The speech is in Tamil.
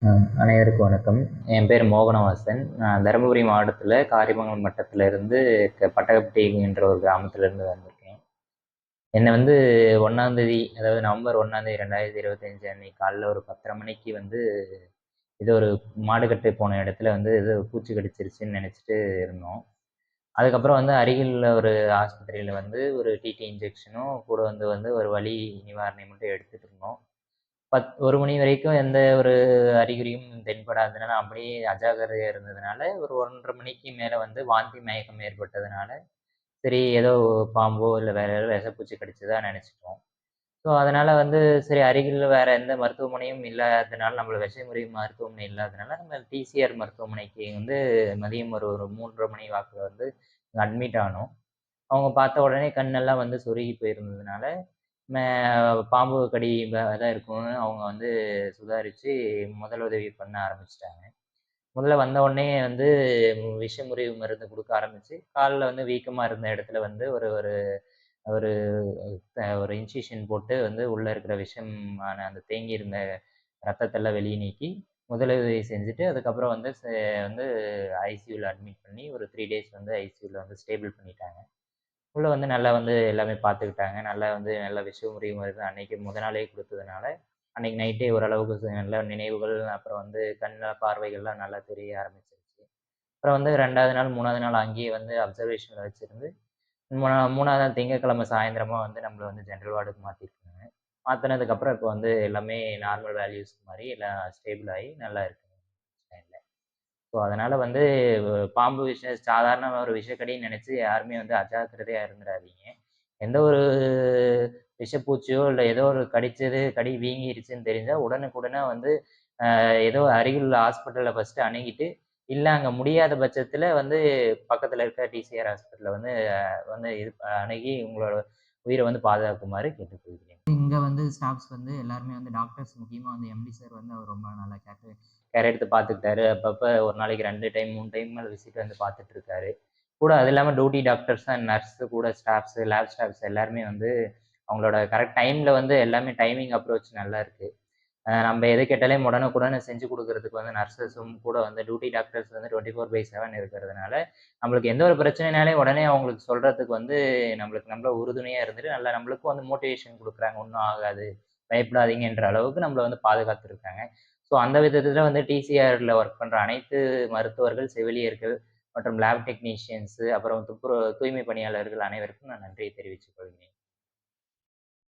அ அனைவருக்கும் வணக்கம். என் பேர் மோகனவாசன். நான் தருமபுரி மாவட்டத்தில காரியமங்கலம் வட்டத்தில இருந்து பட்டகப்பட்டிங்கிற ஒரு கிராமத்திலேருந்து வந்திருக்கேன். என்ன வந்து 1ஆம் தேதி, அதாவது நவம்பர் 1ஆம் தேதி 2025 அன்னைக்கு காலைல ஒரு 10:30 மணிக்கு வந்து ஏதோ ஒரு மாடு கட்டு போன இடத்துல வந்து ஏதோ பூச்சி கடிச்சிருச்சுன்னு நெனச்சுட்டு இருந்தோம். அதுக்கப்புறம் வந்து அருகிலுள்ள ஒரு ஆஸ்பத்திரியில வந்து ஒரு டிடி இன்ஜெக்ஷனும், கூட வந்து வந்து ஒரு வலி நிவாரணி மட்டும் எடுத்துட்டு இருந்தோம். 1 மணி வரைக்கும் எந்த ஒரு அறிகுறியும் தென்படாததுனால, அப்படியே அஜாக்கிரதையா இருந்ததுனால, ஒரு 1:30 மணிக்கு மேல வந்து வாந்தி, மயக்கம் ஏற்பட்டதுனால, சரி ஏதோ பாம்போ, இல்ல வேற ஏதோ விஷப்பூச்சி கடிச்சதா நெனச்சுட்டோம். ஸோ, அதனால வந்து சரி அருகில்ல வேற எந்த மருத்துவமனையும் இல்லாததுனால, நம்மள விஷமுறிவு மருத்துவமனை இல்லாததுனால, நம்ம டிசிஆர் மருத்துவமனைக்கு வந்து மதியம் ஒரு 3:30 மணி வாக்குல வந்து அட்மிட் ஆனோம். அவங்க பார்த்த உடனே கண்ணெல்லாம் வந்து சொருகி போயிருந்ததுனால, மே பாம்பு கடி தான் இருக்கும்னு அவங்க வந்து சுதாரிச்சு முதலுதவி பண்ண ஆரம்பிச்சுட்டாங்க. முதல்ல வந்த உடனே வந்து விஷமுறிவு மருந்து குடுக்க ஆரம்பிச்சு, கால்ல வந்து வீக்கமா இருந்த இடத்துல வந்து ஒரு ஒரு ஒரு ஒரு இன்சிஷன் போட்டு வந்து உள்ள இருக்கிற விஷமான அந்த தேங்கியிருந்த ரத்தத்தெல்லாம் வெளிய நீக்கி, முதலுதவி செஞ்சுட்டு, அதுக்கப்புறம் வந்து வந்து ஐசியூல அட்மிட் பண்ணி ஒரு 3 டேஸ் வந்து ஐசியூல வந்து ஸ்டேபிள் பண்ணிட்டாங்க. உள்ள வந்து நல்லா வந்து எல்லாமே பார்த்துக்கிட்டாங்க. நல்லா வந்து நல்ல விஷமுறிவு மருந்து அன்னைக்கு மொத நாளே குடுத்ததுனால, அன்னைக்கு நைட்டே ஓரளவுக்கு நல்ல நினைவுகள், அப்புறம் வந்து கண்ல பார்வைகள்லாம் நல்லா தெரிய ஆரம்பிச்சுருச்சு. அப்புறம் வந்து 2வது நாள், 3வது நாள் அங்கேயே வந்து அப்சர்வேஷன்ல வச்சிருந்து, 3வது நாள் திங்கட்கிழமை சாயந்திரமா வந்து நம்மள வந்து ஜெனரல் வார்டுக்கு மாத்திருக்காங்க. மாத்துனதுக்கப்புறம் இப்ப வந்து எல்லாமே நார்மல் வேல்யூஸ் மாரி எல்லாம் ஸ்டேபிள் ஆயி நல்லா இருக்குங்க. பிரச்சனை இல்ல. ஸோ, அதனால வந்து பாம்பு சாதாரண ஒரு விஷக்கடின்னு நெனச்சு யாருமே வந்து அஜாக்கிரதையா இருந்துறாதீங்க. எந்த ஒரு விஷப்பூச்சியோ, இல்ல ஏதோ ஒரு கடிச்சது, கடி வீங்கிருச்சுன்னு தெரிஞ்சா உடனுக்குடனே வந்து ஏதோ அருகில் உள்ள ஹாஸ்பிட்டல்ல ஃபர்ஸ்ட்டு அணுகிட்டு, இல்ல அங்க முடியாத பட்சத்தில வந்து பக்கத்துல இருக்க டிசிஆர் ஹாஸ்பிட்டல்ல வந்து வந்து இது அணுகி உங்களோட உயிர வந்து பாதுகாக்குமாறு கேட்டுக்கொள்கிறேன். இங்க வந்து ஸ்டாஃப்ஸ் வந்து எல்லாருமே வந்து டாக்டர்ஸ் முக்கியமா வந்து எம்டி சார் வந்து அவர் ரொம்ப நல்லா கேர் எடுத்து பார்த்துக்கிட்டாரு. அப்பப்ப ஒரு நாளைக்கு 2 டைம், 3 டைம் மேல விசிட் வந்து பார்த்துட்டு இருக்காரு. கூட அது இல்லாம டியூட்டி டாக்டர்ஸ் அண்ட் நர்ஸ் கூட ஸ்டாஃப்ஸ், லேப் ஸ்டாஃப்ஸ் எல்லாருமே வந்து அவங்களோட கரெக்ட் டைம்ல வந்து எல்லாமே டைமிங் அப்ரோச் நல்லா இருக்கு. நம்ப எது கேட்டாலும் உடனுக்குடன் செஞ்சு குடுக்குறதுக்கு வந்து நர்ஸஸும் கூட வந்து டியூட்டி டாக்டர்ஸ் வந்து 24/7 இருக்கிறதுனால, நம்மளுக்கு எந்த ஒரு பிரச்சனைனாலும் உடனே அவங்களுக்கு சொல்றதுக்கு வந்து நம்மளுக்கு நல்ல உறுதுணையா இருந்துட்டு, நல்லா நம்மளுக்கும் வந்து மோட்டிவேஷன் குடுக்குறாங்க. ஒண்ணும் ஆகாது, பயப்படாதீங்கன்ற அளவுக்கு நம்மள வந்து பாதுகாத்துருக்காங்க. ஸோ அந்த விதத்தில வந்து டிசிஆர்ல ஒர்க் பண்ற அனைத்து மருத்துவர்கள், செவிலியர்கள் மற்றும் லேப் டெக்னீஷியன்ஸ் அப்புறம் தூய்மை பணியாளர்கள் அனைவருக்கும் நான் நன்றியை தெரிவித்துக் கொள்கிறேன்.